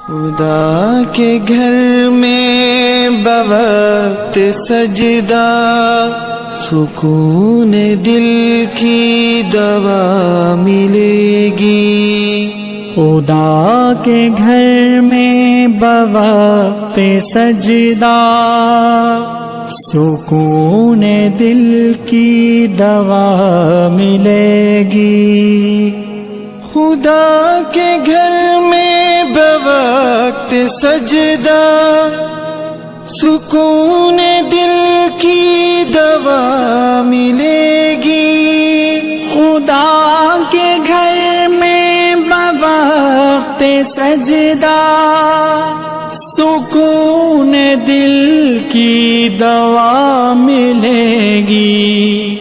خدا کے گھر میں بوقت سجدہ سکون دل کی دوا ملے گی۔ خدا کے گھر میں بوقت سجدہ سکون دل کی دوا ملے گی۔ خدا کے گھر میں بوقت سجدہ سکون دل کی دوا ملے گی۔ خدا کے گھر میں بوقت سجدہ سکون دل کی دوا ملے گی۔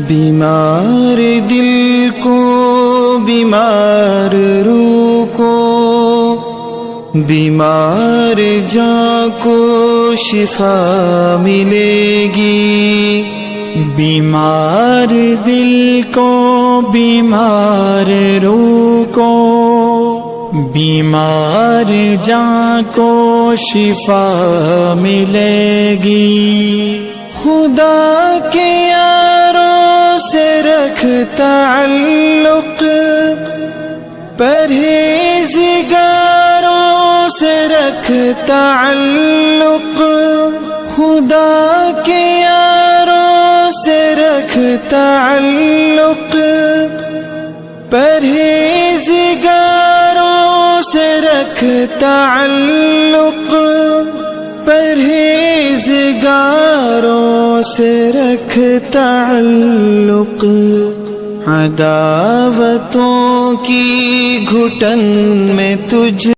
بیمار دل کو، بیمار روح کو، بیمار جاں کو شفا ملے گی۔ بیمار دل کو، بیمار روح کو، بیمار جاں کو شفا ملے گی۔ خدا کے یاروں سے رکھ تعلق، پرہیزگاروں سے رکھ تعلق، خدا کے یاروں سے رکھ تعلق، پرہیزگاروں سے رکھ تعلق، پرہیزگاروں سے رکھ تعلق۔ عداوتوں کی گھٹن میں تجھ